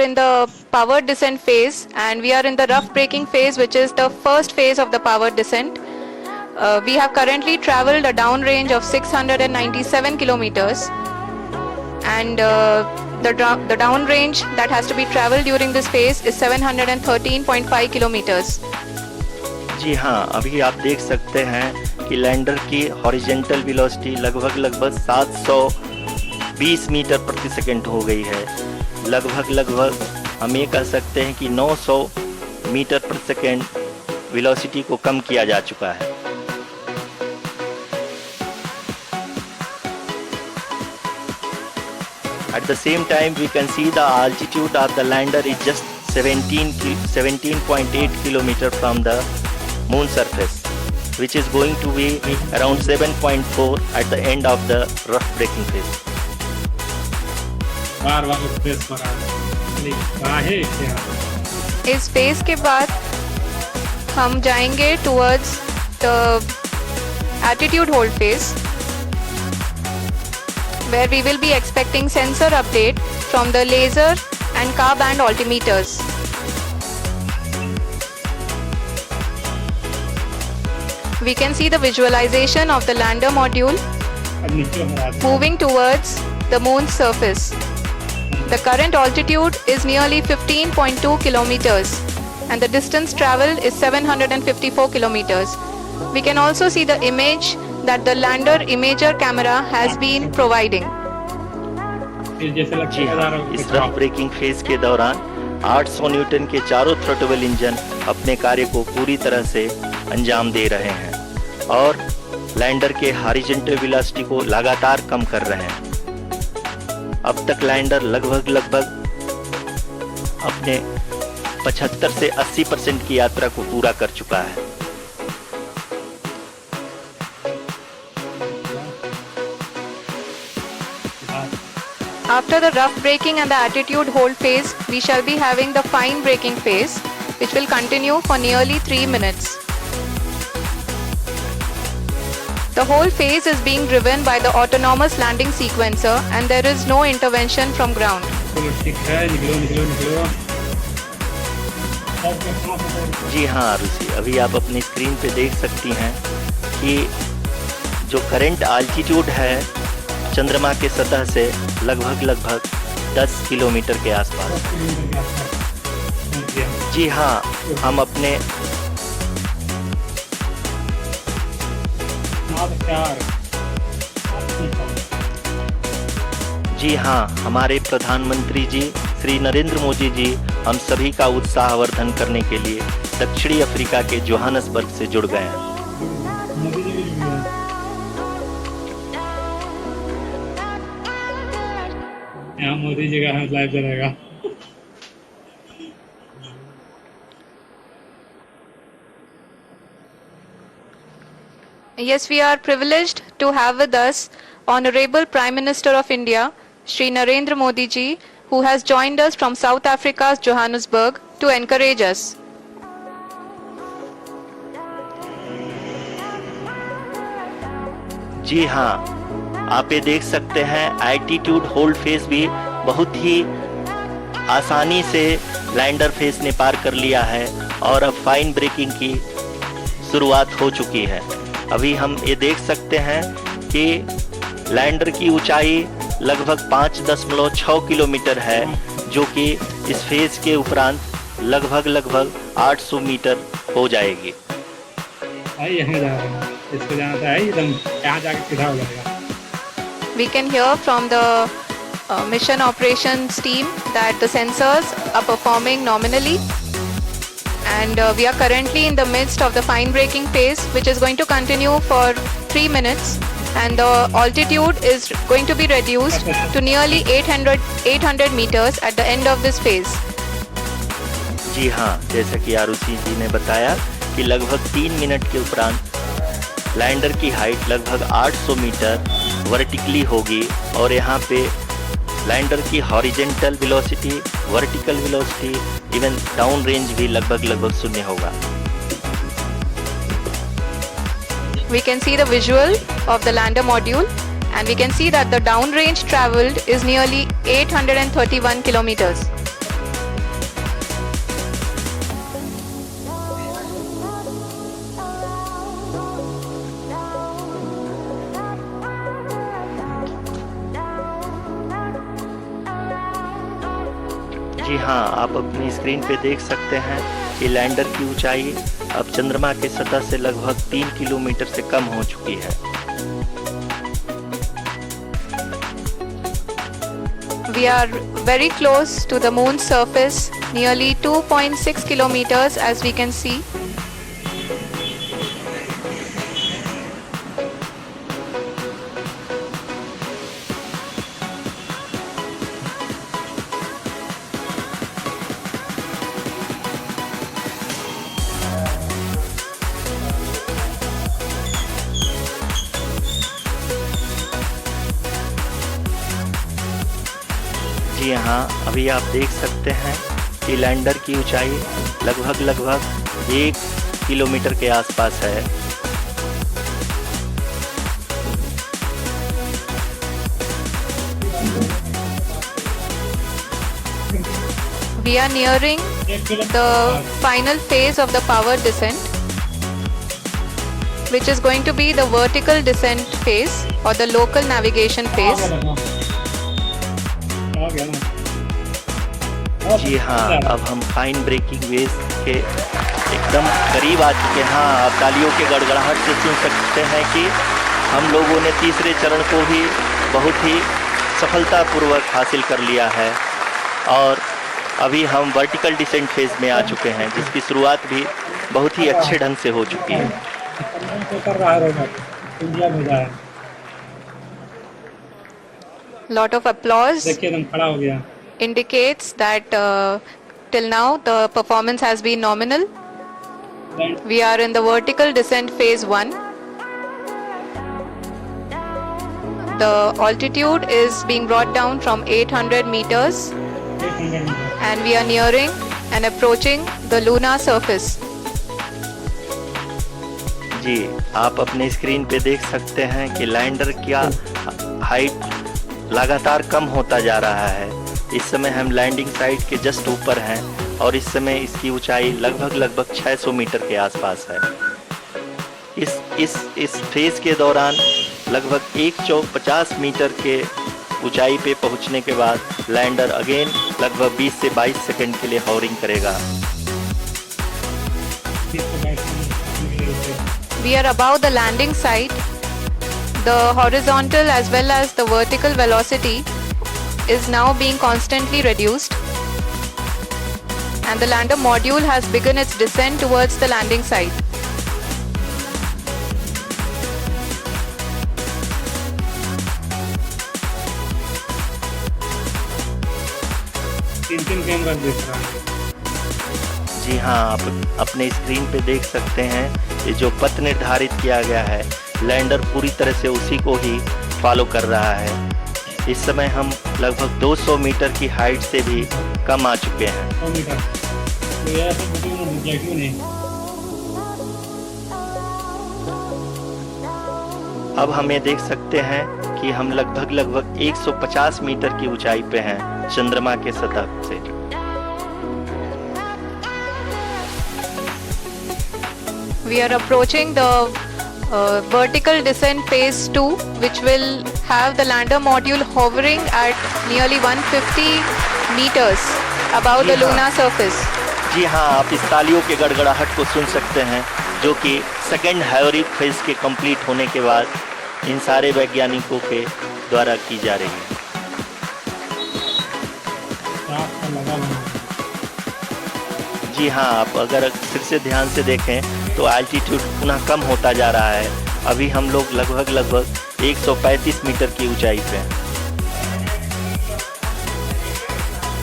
in the powered descent phase, and we are in the rough braking phase, which is the first phase of the powered descent. We have currently traveled a downrange of 697 kilometers, and the downrange that has to be traveled during this phase is 713.5 kilometers. जी हाँ, अभी आप देख सकते हैं कि lander की horizontal velocity लगभग 720 metre प्रति सेकंड हो गई है। लगभग हम ये कह सकते हैं कि 900 मीटर प्रति सेकंड वेलोसिटी को कम किया जा चुका है। At the same time, we can see the altitude of the lander is just 17.8 kilometer from the moon surface, which is going to be around 7.4 at the end of the rough braking phase. इस phase के बाद हम जाएंगे towards the attitude hold phase, where we will be expecting sensor update from the laser and car band altimeters. We can see the visualization of the lander module moving towards the moon's surface. The current altitude is nearly 15.2 kilometers and the distance traveled is 754 kilometers. We can also see the image that the lander imager camera has been providing. जी हाँ, इस rough breaking phase के दौरान 800 Newton के चारों throttle engine अपने कार्य को पूरी तरह से अंजाम दे रहे हैं और लैंडर के हॉरिजॉन्टल वेलोसिटी को लगातार कम कर रहे हैं। अब तक लैंडर लगभग अपने 75 से 80% की यात्रा को पूरा कर चुका है। After the rough braking and the attitude hold phase, we shall be having the fine braking phase, which will continue for nearly 3 minutes. The whole phase is being driven by the autonomous landing sequencer and there is no intervention from ground. जी हाँ आरुषि, अभी आप अपनी screen पे देख सकती हैं कि जो करंट आल्टीट्यूड है चंद्रमा के सतह से लगभग 10 किलोमीटर के आसपास। जी हाँ, हम अपने जी हाँ, हमारे प्रधानमंत्री जी श्री नरेंद्र मोदी जी हम सभी का उत्साहवर्धन करने के लिए दक्षिणी अफ्रीका के जोहान्सबर्ग से जुड़ गए हैं। यहाँ मोदी जी का लाइव चलेगा। Yes, we are privileged to have with us Honorable Prime Minister of India, Shri Narendra Modi ji, who has joined us from South Africa's Johannesburg to encourage us. जी हाँ, आप ये देख सकते हैं एल्टीट्यूड होल्ड फेज भी बहुत ही आसानी से लैंडर फेज ने पार कर लिया है और अब फाइन ब्रेकिंग की शुरुआत हो चुकी है। अभी हम ये देख सकते हैं कि लैंडर की ऊंचाई लगभग 5.6 किलोमीटर है, जो कि इस फेज के उपरांत लगभग 800 मीटर हो जाएगी। We can hear from the mission operations team that the sensors are performing nominally, and we are currently in the midst of the fine braking phase, which is going to continue for 3 minutes, and the altitude is going to be reduced to nearly 800 meters at the end of this phase. जी हाँ, जैसा कि आरुषि जी ने बताया कि लगभग 3 minute के उपरांत lander की हाइट लगभग 800 मीटर वर्टिकली होगी और यहाँ पे लैंडर की horizontal velocity, vertical velocity, even down range भी लगभग शून्य होगा। We can see the visual of the lander module, and we can see that the downrange traveled is nearly 831 kilometers. जी हाँ, आप अपनी स्क्रीन पे देख सकते हैं कि लैंडर की ऊंचाई अब चंद्रमा के सतह से लगभग 3 किलोमीटर से कम हो चुकी है। We are very close to the moon's surface, nearly 2.6 kilometers as we can see. जी हाँ, अभी आप देख सकते हैं कि लैंडर की ऊंचाई लगभग 1 किलोमीटर के आसपास है। We are nearing the final phase of the power descent, which is going to be the vertical descent phase or the local navigation phase. जी हाँ, अब हम फाइन ब्रेकिंग वेज के एकदम करीब आ चुके हैं। हाँ, आप तालियों के गड़गड़ाहट से सुन सकते हैं कि हम लोगों ने तीसरे चरण को भी बहुत ही सफलतापूर्वक हासिल कर लिया है और अभी हम वर्टिकल डिसेंट फेज में आ चुके हैं, जिसकी शुरुआत भी बहुत ही अच्छे ढंग से हो चुकी है। Lot of applause देखिए एकदम खड़ा हो गया। indicates that till now the performance has been nominal. We are in the vertical descent phase 1. The altitude is being brought down from 800 meters and we are nearing and approaching the lunar surface. जी, आप अपने screen पे देख सकते हैं कि lander का height लगातार कम होता जा रहा है। इस समय हम लैंडिंग साइट के जस्ट ऊपर हैं और इस समय इसकी ऊंचाई लगभग 600 मीटर के आसपास है। इस फेज के दौरान लगभग 150 मीटर के ऊंचाई पे पहुंचने के बाद लैंडर अगेन लगभग 20 से 22 सेकंड के लिए हॉवरिंग करेगा। We are above the landing site. The horizontal as well as the vertical velocity is now being constantly reduced and the lander module has begun its descent towards the landing site. तीन camera देख रहा है। जी हाँ, आप अपने screen पे देख सकते हैं ये जो पथ निर्धारित किया गया है, लैंडर पूरी तरह से उसी को ही फॉलो कर रहा है। इस समय हम लगभग 200 मीटर की हाइट से भी कम आ चुके हैं। 100 मीटर तो ये ऐसे क्यों नहीं? अब हम ये देख सकते हैं कि हम लगभग 150 मीटर की ऊंचाई पे हैं चंद्रमा के सतह से। We are approaching the vertical descent phase 2, which will have the lander module hovering at nearly 150 meters above the lunar surface. जी हाँ, आप इस तालियों के गड़गड़ाहट को सुन सकते हैं, जो कि सेकेंड हाइब्रिड फेज के कंप्लीट होने के बाद इन सारे वैज्ञानिकों के द्वारा की जा रही है। जी हाँ, आप अगर फिर से ध्यान से देखें तो एल्टीट्यूड पुनः कम होता जा रहा है। अभी हम लोग लगभग 135 मीटर की ऊंचाई पे हैं।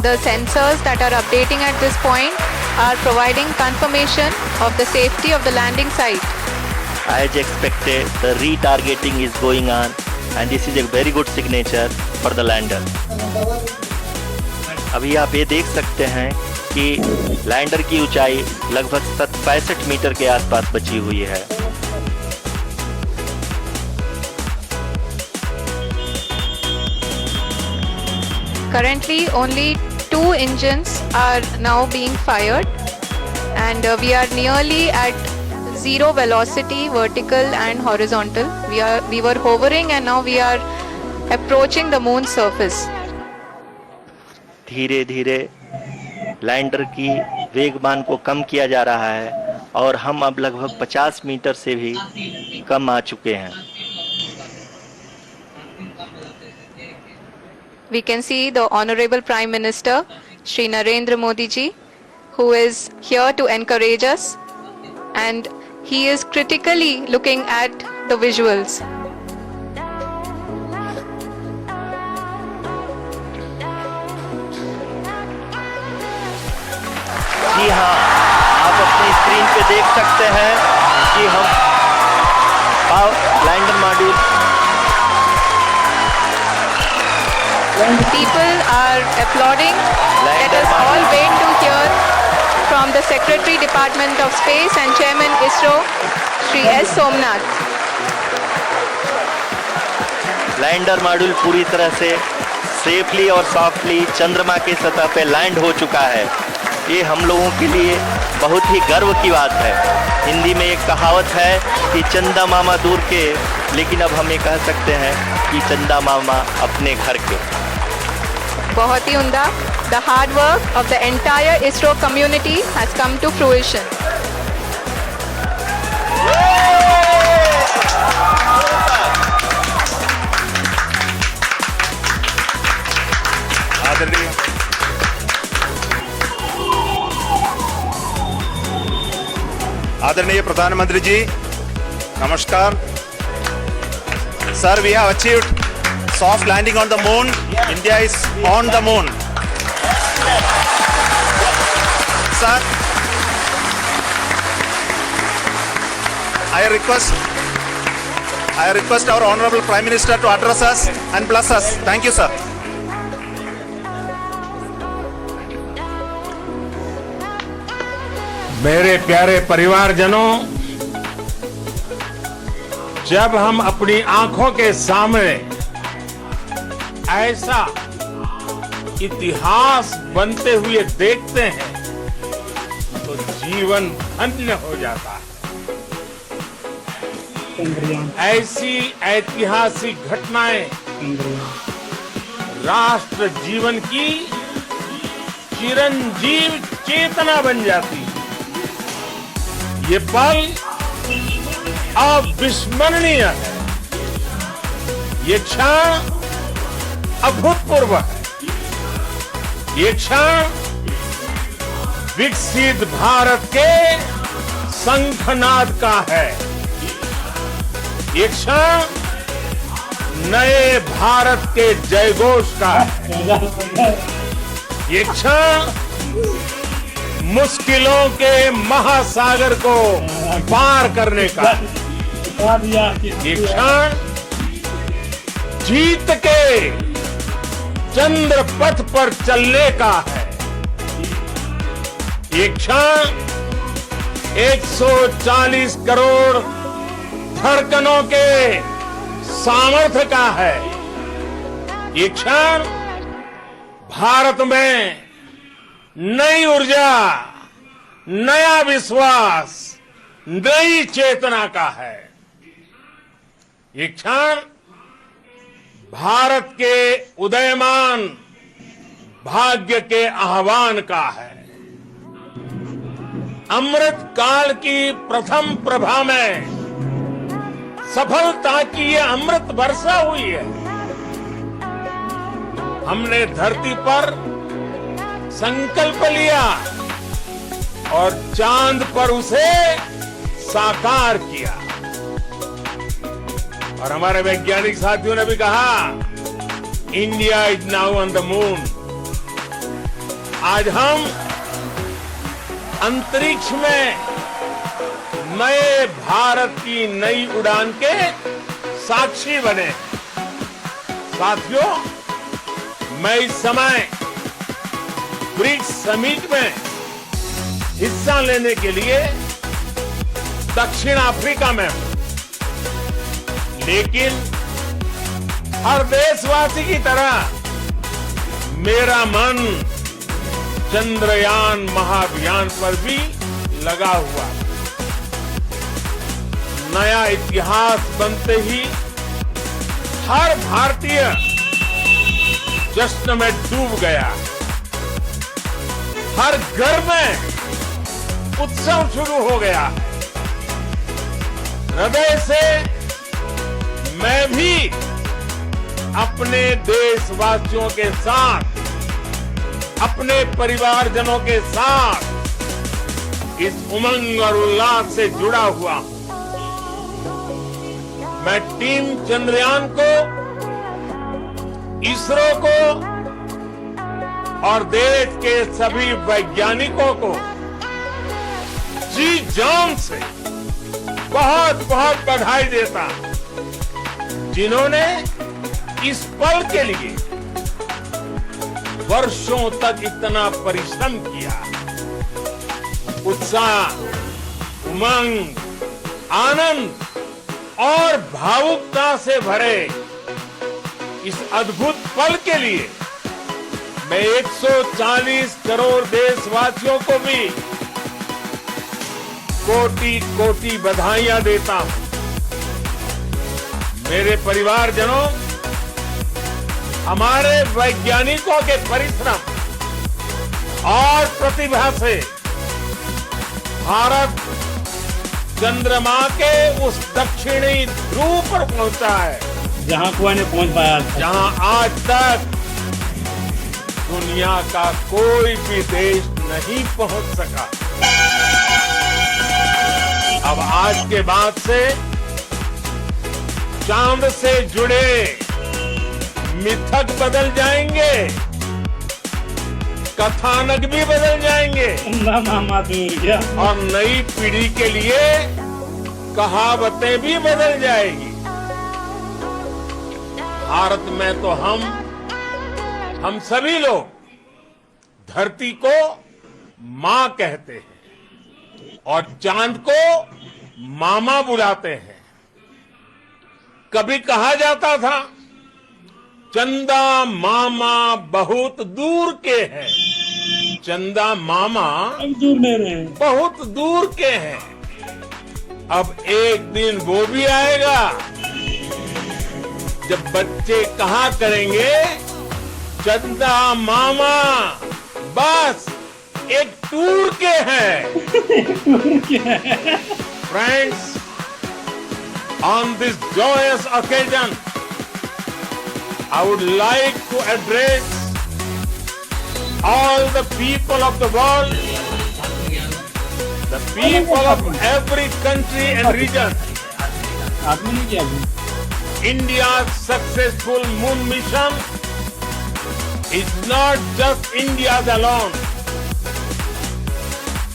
The sensors that are updating at this point are providing confirmation of the safety of the landing site. As expected, the retargeting is going on and this is a very good signature for the lander. अभी आप ये देख सकते हैं कि lander की ऊंचाई लगभग 65 मीटर के आसपास बची हुई है। Currently only 2 engines are now being fired and we are nearly at zero velocity, vertical and horizontal. We were hovering and now we are approaching the moon's surface. धीरे धीरे लैंडर की वेगमान को कम किया जा रहा है और हम अब लगभग 50 मीटर से भी कम आ चुके हैं। We can see the Honorable Prime Minister, Shri Narendra Modi ji, who is here to encourage us, and he is critically looking at the visuals. जी हाँ, आप अपनी स्क्रीन पे देख सकते हैं कि हम lander module People are applauding. Let us all wait to hear from the Secretary Department of Space and Chairman ISRO, Shri S. Somnath. Lander module पूरी तरह से सेफली और सॉफ्टली चंद्रमा की सतह पे लैंड हो चुका है। ये हम लोगों के लिए बहुत ही गर्व की बात है। हिंदी में एक कहावत है कि चंदा मामा दूर के, लेकिन अब हम ये कह सकते हैं कि चंदा मामा अपने घर के। बहुत ही उम्दा. The hard work of the entire ISRO community has come to fruition. आदरणीय प्रधानमंत्री जी, नमस्कार sir. We have achieved soft landing on the moon. India is on the moon. Sir, I request our Honorable Prime Minister to address us and bless us. Thank you, sir. मेरे प्यारे परिवारजनों, जब हम अपनी आंखों के सामने ऐसा इतिहास बनते हुए देखते हैं तो जीवन धन्य हो जाता है। चंद्रयान ऐसी ऐतिहासिक घटनाएं राष्ट्र जीवन की चिरंजीव चेतना बन जाती है। ये पल अविस्मरणीय है। ये क्षण अभूतपूर्व है। ये क्षण विकसित भारत के शंखनाद का है। ये क्षण नए भारत के जयघोष का है। ये क्षण मुश्किलों के महासागर को पार करने का है। ये क्षण जीत के चंद्र पथ पर चलने का है। ये क्षण 140 करोड़ धड़कनों के सामर्थ्य का है। ये क्षण भारत में नई ऊर्जा, नया विश्वास, नई चेतना का है। ये क्षण भारत के उदयमान भाग्य के आह्वान का है। अमृत काल की प्रथम प्रभा में सफलता की ये अमृत वर्षा हुई है। हमने धरती पर संकल्प लिया और चांद पर उसे साकार किया। और हमारे वैज्ञानिक साथियों ने भी कहा, India is now on the moon. आज हम अंतरिक्ष में नए भारत की नई उड़ान के साक्षी बने। साथियों, मैं इस समय ब्रिक्स समिट में हिस्सा लेने के लिए दक्षिण अफ्रीका में हूं, लेकिन हर देशवासी की तरह मेरा मन चंद्रयान महाअभियान पर भी लगा हुआ है। नया इतिहास बनते ही हर भारतीय जश्न में डूब गया। हर घर में उत्सव शुरू हो गया है। हृदय से मैं भी अपने देशवासियों के साथ, अपने परिवारजनों के साथ इस उमंग और उल्लास से जुड़ा हुआ हूं। मैं टीम चंद्रयान को, इसरो को और देश के सभी वैज्ञानिकों को जी जान से बहुत बहुत बधाई देता हूं, जिन्होंने इस पल के लिए वर्षों तक इतना परिश्रम किया। उत्साह, उमंग, आनंद और भावुकता से भरे इस अद्भुत पल के लिए मैं 140 करोड़ देशवासियों को भी कोटि कोटि बधाइयां देता हूं। मेरे परिवारजनों, हमारे वैज्ञानिकों के परिश्रम और प्रतिभा से भारत चंद्रमा के उस दक्षिणी ध्रुव पर पहुंचा है, जहाँ कोई नहीं पहुंच पाया था। जहां आज तक दुनिया का कोई भी देश नहीं पहुंच सका। अब आज के बाद से चांद से जुड़े मिथक बदल जाएंगे, कथानक भी बदल जाएंगे मामा दूर गया। और नई पीढ़ी के लिए कहावतें भी बदल जाएगी। भारत में तो हम सभी लोग धरती को मां कहते हैं और चांद को मामा बुलाते हैं। कभी कहा जाता था, चंदा मामा बहुत दूर के हैं। चंदा मामा अब दूर नहीं रहे। बहुत दूर के हैं। अब एक दिन वो भी आएगा जब बच्चे कहा करेंगे, चंदा मामा बस एक टूर के हैं। Friends, on this joyous occasion, I would like to address all the people of the world, the people of every country and region. आदमी नहीं किया अभी। India's successful moon mission is not just India's alone.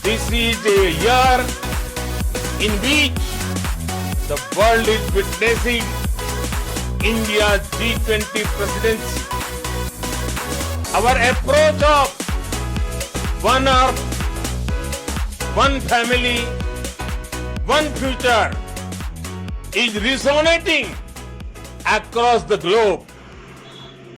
This is a year in which the world is witnessing India's G20 presidency. Our approach of one earth, one family, one future is resonating across the globe.